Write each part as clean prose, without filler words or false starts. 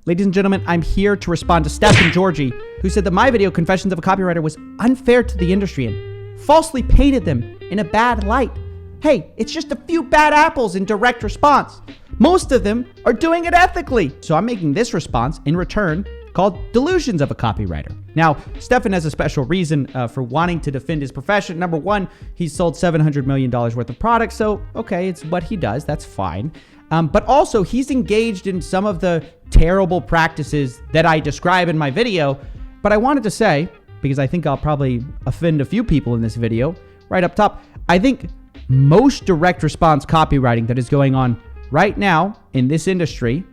Ladies and gentlemen, I'm here to respond to Steph and Georgie, who said that my video, Confessions of a Copywriter, was unfair to the industry and falsely painted them in a bad light. Hey, it's just a few bad apples in direct response. Most of them are doing it ethically. So I'm making this response in return called Delusions of a Copywriter. Now, Stefan has a special reason for wanting to defend his profession. Number one, he's sold $700 million worth of products. So, okay, it's what he does. That's fine. But also, he's engaged in some of the terrible practices that I describe in my video. But I wanted to say, because I think I'll probably offend a few people in this video, right up top, I think most direct response copywriting that is going on right now in this industry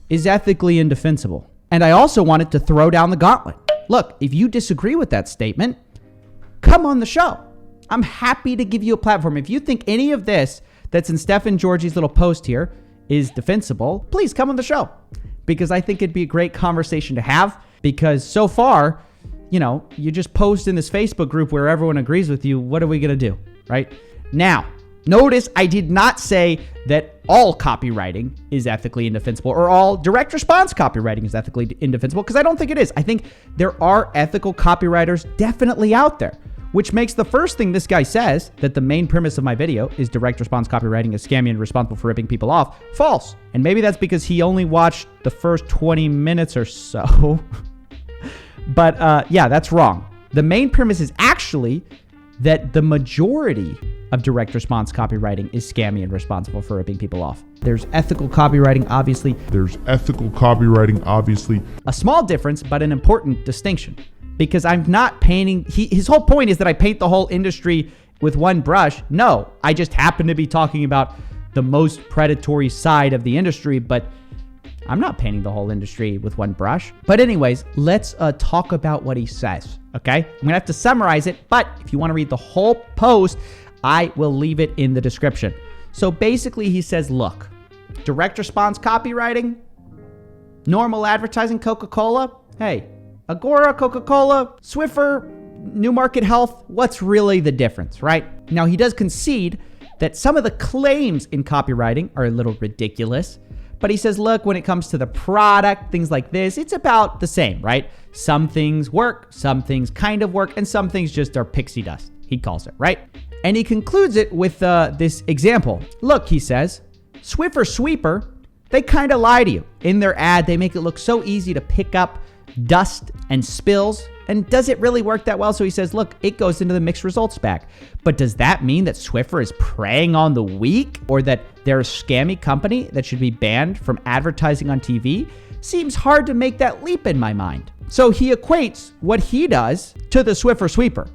is ethically indefensible. And I also wanted to throw down the gauntlet. Look, if you disagree with that statement, come on the show. I'm happy to give you a platform. If you think any of this that's in Steph and Georgie's little post here is defensible, please come on the show, because I think it'd be a great conversation to have. Because so far, you just post in this Facebook group where everyone agrees with you. What are we going to do, right? Now, notice I did not say that all copywriting is ethically indefensible or all direct response copywriting is ethically indefensible, because I don't think it is. I think there are ethical copywriters definitely out there, which makes the first thing this guy says, that the main premise of my video is direct response copywriting is scammy and responsible for ripping people off, false. And maybe that's because he only watched the first 20 minutes or so. But yeah, that's wrong. The main premise is actually that the majority of direct response copywriting is scammy and responsible for ripping people off. There's ethical copywriting, obviously. A small difference, but an important distinction. Because I'm not painting, his whole point is that I paint the whole industry with one brush. No, I just happen to be talking about the most predatory side of the industry, but I'm not painting the whole industry with one brush. But anyways, let's talk about what he says, okay? I'm gonna have to summarize it, but if you wanna read the whole post, I will leave it in the description. So basically he says, look, direct response copywriting, normal advertising, Coca-Cola, hey, Agora, Coca-Cola, Swiffer, New Market Health, what's really the difference, right? Now he does concede that some of the claims in copywriting are a little ridiculous, but he says, look, when it comes to the product, things like this, it's about the same, right? Some things work, some things kind of work, and some things just are pixie dust, he calls it, right? And he concludes it with this example. Look, he says, Swiffer Sweeper, they kind of lie to you. In their ad, they make it look so easy to pick up dust and spills. And does it really work that well? So he says, look, it goes into the mixed results bag. But does that mean that Swiffer is preying on the weak, or that they're a scammy company that should be banned from advertising on TV? Seems hard to make that leap in my mind. So he equates what he does to the Swiffer Sweeper.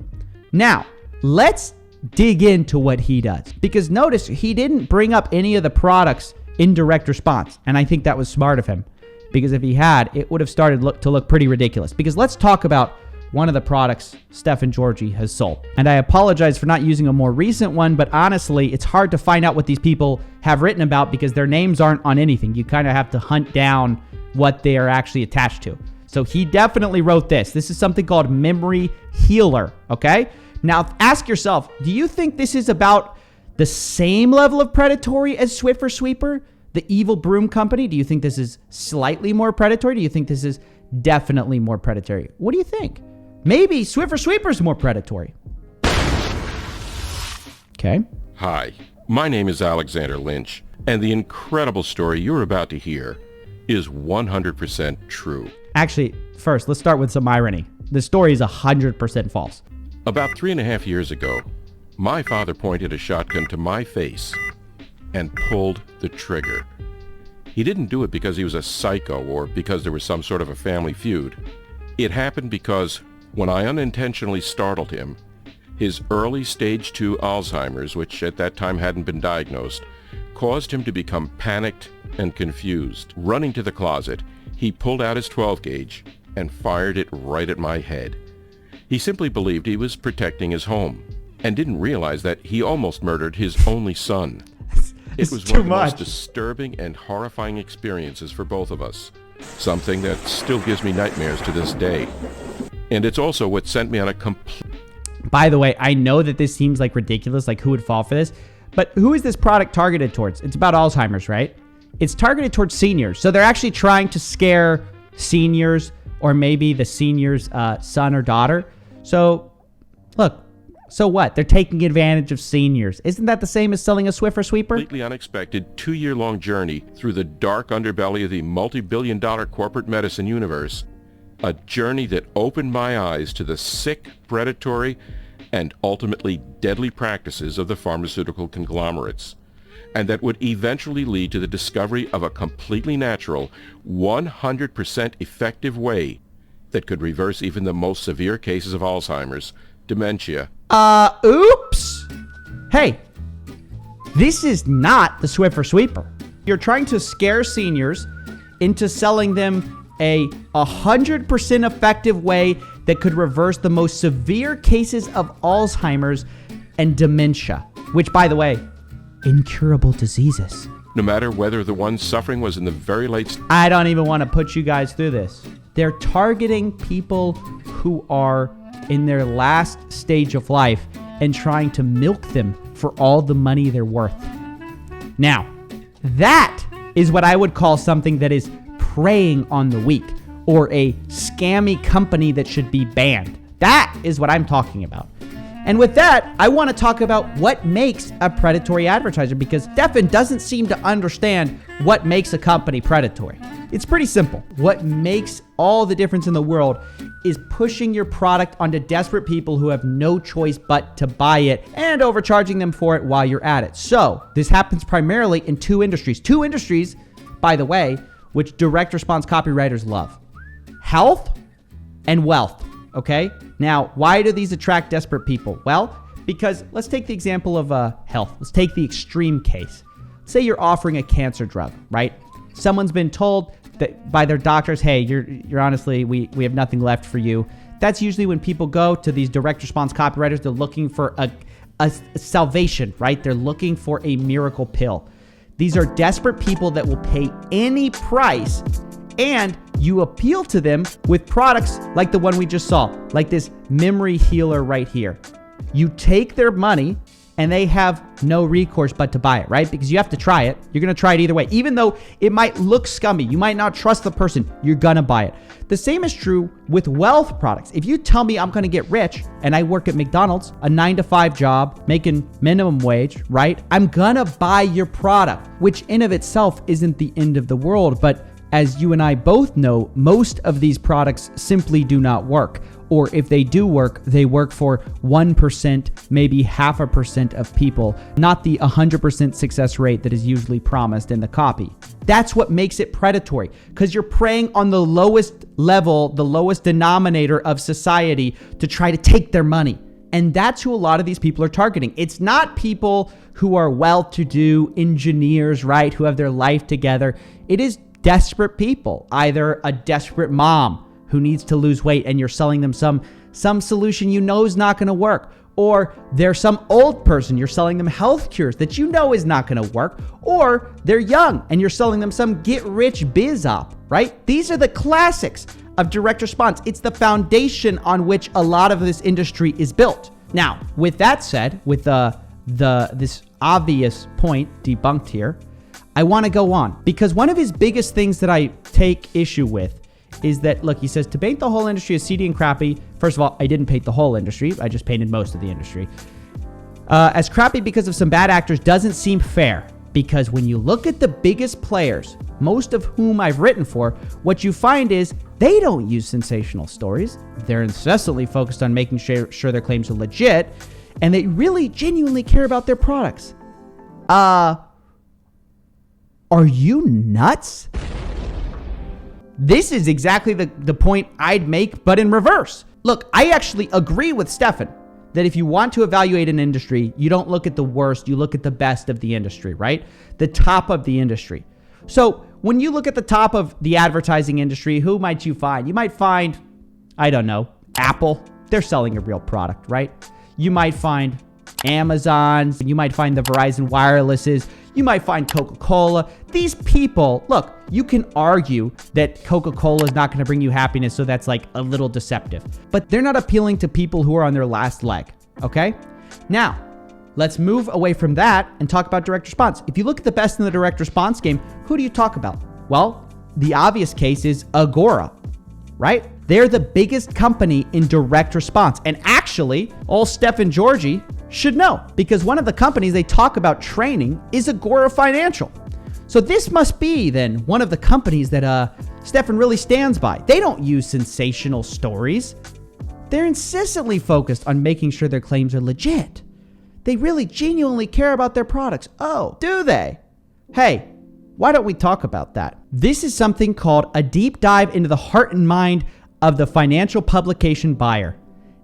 Now, let's dig into what he does, because notice he didn't bring up any of the products in direct response. And I think that was smart of him, because if he had, it would have started to look pretty ridiculous. Because let's talk about one of the products Steph and Georgie has sold. And I apologize for not using a more recent one, but honestly, it's hard to find out what these people have written about because their names aren't on anything. You kind of have to hunt down what they are actually attached to. So he definitely wrote this. This is something called Memory Healer, okay? Now ask yourself, do you think this is about the same level of predatory as Swiffer Sweeper, the evil broom company? Do you think this is slightly more predatory? Do you think this is definitely more predatory? What do you think? Maybe Swiffer Sweeper is more predatory. Okay. Hi, my name is Alexander Lynch, and the incredible story you're about to hear is 100% true. Actually, first, let's start with some irony. The story is 100% false. About 3.5 years ago, my father pointed a shotgun to my face and pulled the trigger. He didn't do it because he was a psycho or because there was some sort of a family feud. It happened because when I unintentionally startled him, his early stage 2 Alzheimer's, which at that time hadn't been diagnosed, caused him to become panicked and confused. Running to the closet, he pulled out his 12 gauge and fired it right at my head. He simply believed he was protecting his home and didn't realize that he almost murdered his only son. It was one of the most disturbing and horrifying experiences for both of us. Something that still gives me nightmares to this day. And it's also what sent me on a complete... By the way, I know that this seems like ridiculous, like who would fall for this, but who is this product targeted towards? It's about Alzheimer's, right? It's targeted towards seniors. So they're actually trying to scare seniors or maybe the senior's son or daughter. So look, so what? They're taking advantage of seniors. Isn't that the same as selling a Swiffer sweeper? Completely unexpected 2-year-long journey through the dark underbelly of the multi-billion-dollar corporate medicine universe. A journey that opened my eyes to the sick, predatory, and ultimately deadly practices of the pharmaceutical conglomerates, and that would eventually lead to the discovery of a completely natural, 100% effective way that could reverse even the most severe cases of Alzheimer's, dementia. Oops. Hey, this is not the Swiffer sweeper. You're trying to scare seniors into selling them a 100% effective way that could reverse the most severe cases of Alzheimer's and dementia, which, by the way, incurable diseases. No matter whether the one suffering was in the very late... I don't even want to put you guys through this. They're targeting people who are in their last stage of life and trying to milk them for all the money they're worth. Now, that is what I would call something that is preying on the weak, or a scammy company that should be banned. That is what I'm talking about. And with that, I want to talk about what makes a predatory advertiser, because Stefan doesn't seem to understand what makes a company predatory. It's pretty simple. What makes all the difference in the world is pushing your product onto desperate people who have no choice but to buy it and overcharging them for it while you're at it. So this happens primarily in two industries, by the way, which direct response copywriters love: health and wealth. Okay. Now, why do these attract desperate people? Well, because let's take the example of health. Let's take the extreme case. Say you're offering a cancer drug, right? Someone's been told that by their doctors, hey, you're honestly, we have nothing left for you. That's usually when people go to these direct response copywriters. They're looking for a salvation, right? They're looking for a miracle pill. These are desperate people that will pay any price, and you appeal to them with products like the one we just saw, like this memory healer right here. You take their money and they have no recourse but to buy it, right? Because you have to try it. You're going to try it either way. Even though it might look scummy, you might not trust the person, you're going to buy it. The same is true with wealth products. If you tell me I'm going to get rich and I work at McDonald's, a 9-to-5 job, making minimum wage, right? I'm going to buy your product, which in of itself isn't the end of the world. But as you and I both know, most of these products simply do not work. Or if they do work, they work for 1%, maybe 0.5% of people, not the 100% success rate that is usually promised in the copy. That's what makes it predatory, because you're preying on the lowest level, the lowest denominator of society to try to take their money. And that's who a lot of these people are targeting. It's not people who are well-to-do engineers, right, who have their life together. It is desperate people, either a desperate mom who needs to lose weight and you're selling them some solution you know is not going to work, or they're some old person, you're selling them health cures that you know is not going to work, or they're young and you're selling them some get rich biz op, right? These are the classics of direct response. It's the foundation on which a lot of this industry is built. Now, with that said, with this obvious point debunked here, I want to go on, because one of his biggest things that I take issue with is that, look, he says, to paint the whole industry as seedy and crappy. First of all, I didn't paint the whole industry. I just painted most of the industry. As crappy because of some bad actors doesn't seem fair, because when you look at the biggest players, most of whom I've written for, what you find is they don't use sensational stories. They're incessantly focused on making sure their claims are legit, and they really genuinely care about their products. Are you nuts? This is exactly the point I'd make, but in reverse. Look, I actually agree with Stefan that if you want to evaluate an industry, you don't look at the worst, you look at the best of the industry, right? The top of the industry. So when you look at the top of the advertising industry, who might you find? You might find, I don't know, Apple. They're selling a real product, right? You might find Amazon. You might find the Verizon Wirelesses. You might find Coca-Cola. These people, look, you can argue that Coca-Cola is not going to bring you happiness, so that's like a little deceptive. But they're not appealing to people who are on their last leg, okay? Now, let's move away from that and talk about direct response. If you look at the best in the direct response game, who do you talk about? Well, the obvious case is Agora, right? They're the biggest company in direct response. And actually, all Stephen Georgi should know, because one of the companies they talk about training is Agora Financial. So this must be then one of the companies that Stephen really stands by. They don't use sensational stories. They're incessantly focused on making sure their claims are legit. They really genuinely care about their products. Oh, do they? Hey, why don't we talk about that? This is something called a deep dive into the heart and mind of the financial publication buyer.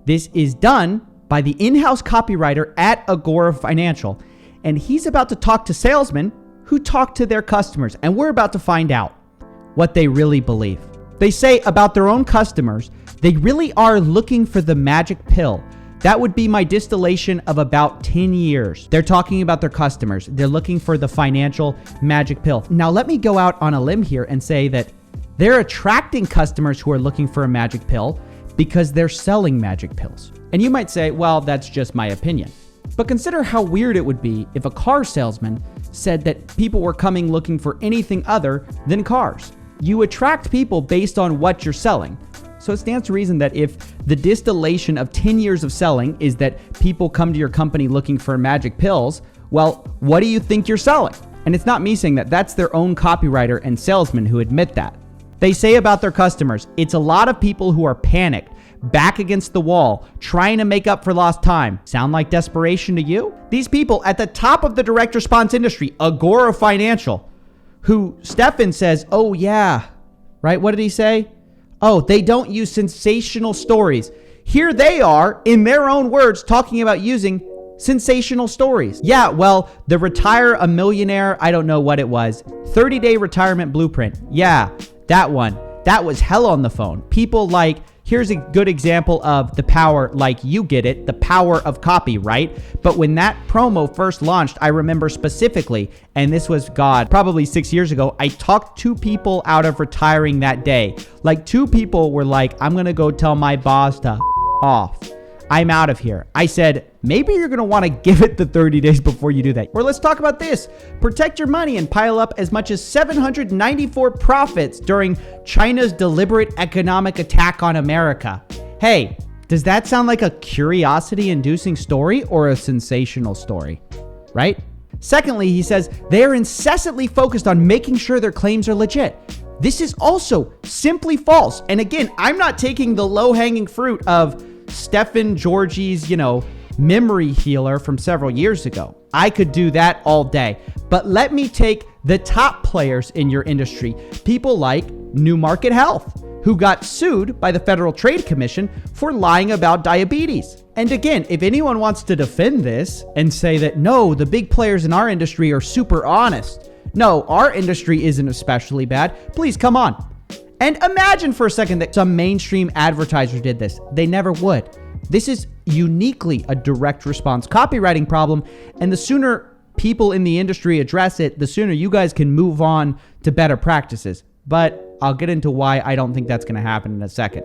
This is done by the in-house copywriter at Agora Financial, and he's about to talk to salesmen who talk to their customers, and we're about to find out what they really believe. They say about their own customers, they really are looking for the magic pill. That would be my distillation of about 10 years. They're talking about their customers. They're looking for the financial magic pill. Now, let me go out on a limb here and say that they're attracting customers who are looking for a magic pill because they're selling magic pills. And you might say, well, that's just my opinion. But consider how weird it would be if a car salesman said that people were coming looking for anything other than cars. You attract people based on what you're selling. So it stands to reason that if the distillation of 10 years of selling is that people come to your company looking for magic pills, well, what do you think you're selling? And it's not me saying that. That's their own copywriter and salesman who admit that. They say about their customers, it's a lot of people who are panicked, back against the wall, trying to make up for lost time. Sound like desperation to you? These people at the top of the direct response industry, Agora Financial, who Stephen says, oh yeah, right? What did he say? Oh, they don't use sensational stories. Here they are, in their own words, talking about using sensational stories. Yeah, well, the Retire a Millionaire, I don't know what it was, 30-day retirement blueprint. Yeah, that one. That was hell on the phone. People like, here's a good example of the power, like you get it, the power of copy, right? But when that promo first launched, I remember specifically, and this was, probably 6 years ago, I talked 2 people out of retiring that day. Like 2 people were like, I'm going to go tell my boss to off. I'm out of here. I said, maybe you're going to want to give it the 30 days before you do that. Or let's talk about this. Protect your money and pile up as much as 794 profits during China's deliberate economic attack on America. Hey, does that sound like a curiosity-inducing story or a sensational story? Right? Secondly, he says they are incessantly focused on making sure their claims are legit. This is also simply false. And again, I'm not taking the low-hanging fruit of Stephen Georgi's, memory healer from several years ago. I could do that all day. But let me take the top players in your industry, people like New Market Health, who got sued by the Federal Trade Commission for lying about diabetes. And again, if anyone wants to defend this and say that, no, the big players in our industry are super honest. No, our industry isn't especially bad. Please come on. And imagine for a second that some mainstream advertiser did this. They never would. This is uniquely a direct response copywriting problem. And the sooner people in the industry address it, the sooner you guys can move on to better practices. But I'll get into why I don't think that's going to happen in a second.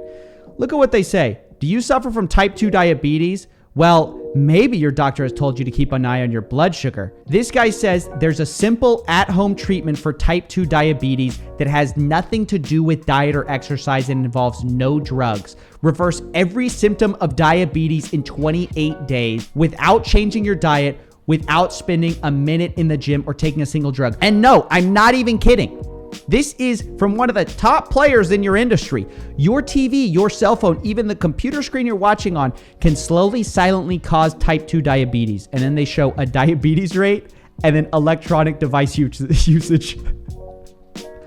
Look at what they say. Do you suffer from type 2 diabetes? Well, maybe your doctor has told you to keep an eye on your blood sugar. This guy says there's a simple at-home treatment for type 2 diabetes that has nothing to do with diet or exercise and involves no drugs. Reverse every symptom of diabetes in 28 days without changing your diet, without spending a minute in the gym or taking a single drug. And no, I'm not even kidding. This is from one of the top players in your industry. Your TV, your cell phone, even the computer screen you're watching on can slowly, silently cause type 2 diabetes. And then they show a diabetes rate and then electronic device usage.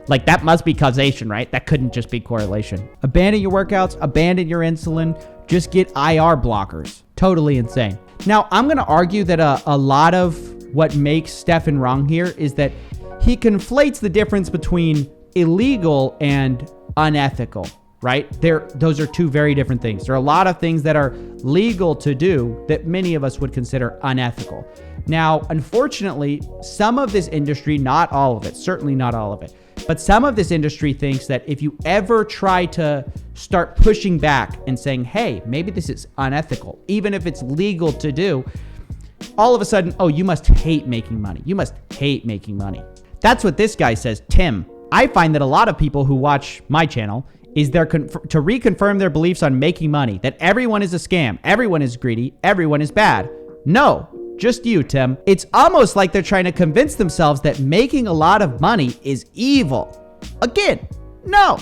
Like that must be causation, right? That couldn't just be correlation. Abandon your workouts, abandon your insulin, just get IR blockers. Totally insane. Now, I'm going to argue that a lot of what makes Stephen wrong here is that he conflates the difference between illegal and unethical, right? Those are 2 very different things. There are a lot of things that are legal to do that many of us would consider unethical. Now, unfortunately, some of this industry, not all of it, certainly not all of it, but some of this industry thinks that if you ever try to start pushing back and saying, hey, maybe this is unethical, even if it's legal to do, all of a sudden, oh, you must hate making money. You must hate making money. That's what this guy says. Tim, I find that a lot of people who watch my channel is there to reconfirm their beliefs on making money, that everyone is a scam, everyone is greedy, everyone is bad. No, just you, Tim. It's almost like they're trying to convince themselves that making a lot of money is evil. Again, no.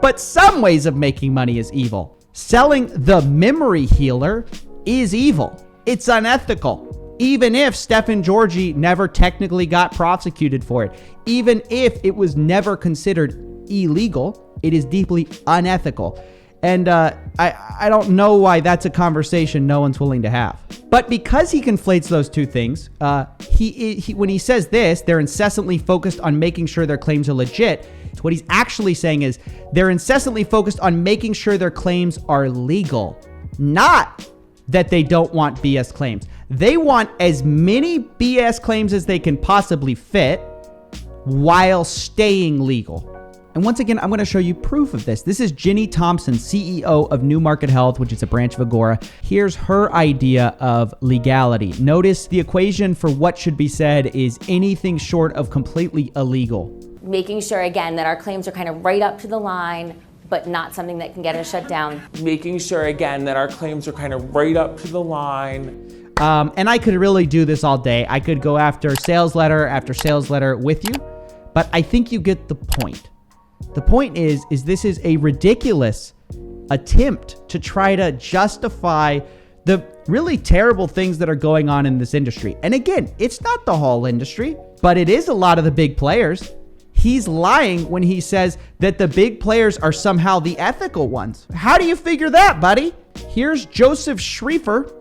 But some ways of making money is evil. Selling the memory healer is evil. It's unethical. Even if Stephen Georgi never technically got prosecuted for it, even if it was never considered illegal, it is deeply unethical. And I don't know why that's a conversation no one's willing to have. But because he conflates those two things, when he says this, they're incessantly focused on making sure their claims are legit. What he's actually saying is they're incessantly focused on making sure their claims are legal, not that they don't want BS claims. They want as many BS claims as they can possibly fit while staying legal. And once again, I'm going to show you proof of this. This is Ginny Thompson, CEO of New Market Health, which is a branch of Agora. Here's her idea of legality. Notice the equation for what should be said is anything short of completely illegal. Making sure, again, that our claims are kind of right up to the line, but not something that can get us shut down. Making sure, again, that our claims are kind of right up to the line. And I could really do this all day. I could go after sales letter with you, but I think you get the point. The point is this is a ridiculous attempt to try to justify the really terrible things that are going on in this industry. And again, it's not the whole industry, but it is a lot of the big players. He's lying when he says that the big players are somehow the ethical ones. How do you figure that, buddy? Here's Joseph Schriefer,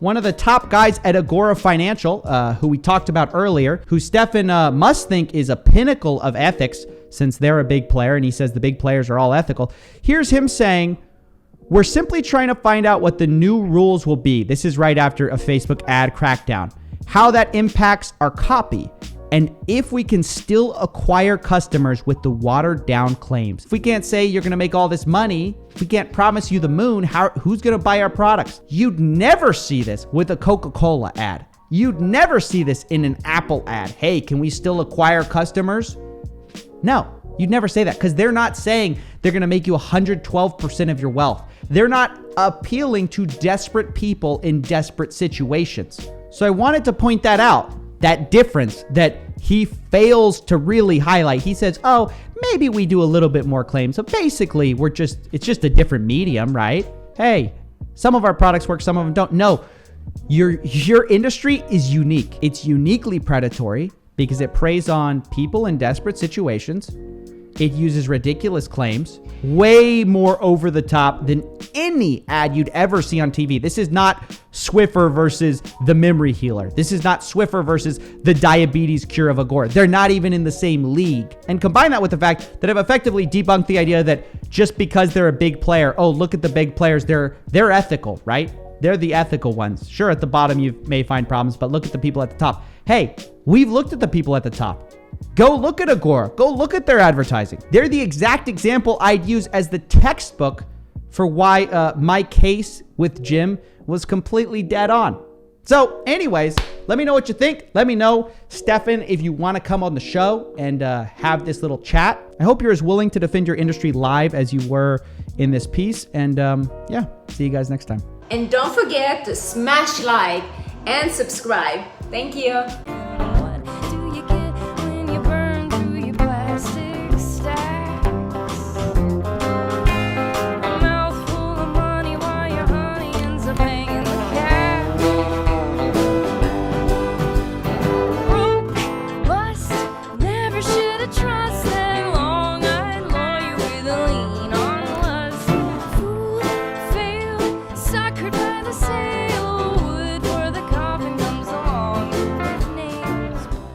one of the top guys at Agora Financial, who we talked about earlier, who Stefan must think is a pinnacle of ethics since they're a big player, and he says the big players are all ethical. Here's him saying, we're simply trying to find out what the new rules will be. This is right after a Facebook ad crackdown. How that impacts our copy, and if we can still acquire customers with the watered down claims. If we can't say you're gonna make all this money, if we can't promise you the moon, who's gonna buy our products? You'd never see this with a Coca-Cola ad. You'd never see this in an Apple ad. Hey, can we still acquire customers? No, you'd never say that because they're not saying they're going to make you 112% of your wealth. They're not appealing to desperate people in desperate situations. So I wanted to point that out, that difference that he fails to really highlight. He says, oh, maybe we do a little bit more claims. So basically, it's just a different medium, right? Hey, some of our products work, some of them don't. No, your industry is unique. It's uniquely predatory because it preys on people in desperate situations. It uses ridiculous claims, way more over the top than any ad you'd ever see on TV. This is not Swiffer versus the memory healer. This is not Swiffer versus the diabetes cure of Agora. They're not even in the same league. And combine that with the fact that I've effectively debunked the idea that just because they're a big player, oh, look at the big players, they're ethical, right? They're the ethical ones. Sure, at the bottom you may find problems, but look at the people at the top. Hey, we've looked at the people at the top. Go look at Agora. Go look at their advertising. They're the exact example I'd use as the textbook for why my case with Jim was completely dead on. So anyways, let me know what you think. Let me know, Stefan, if you want to come on the show and have this little chat. I hope you're as willing to defend your industry live as you were in this piece. And yeah, see you guys next time. And don't forget to smash like and subscribe. Thank you.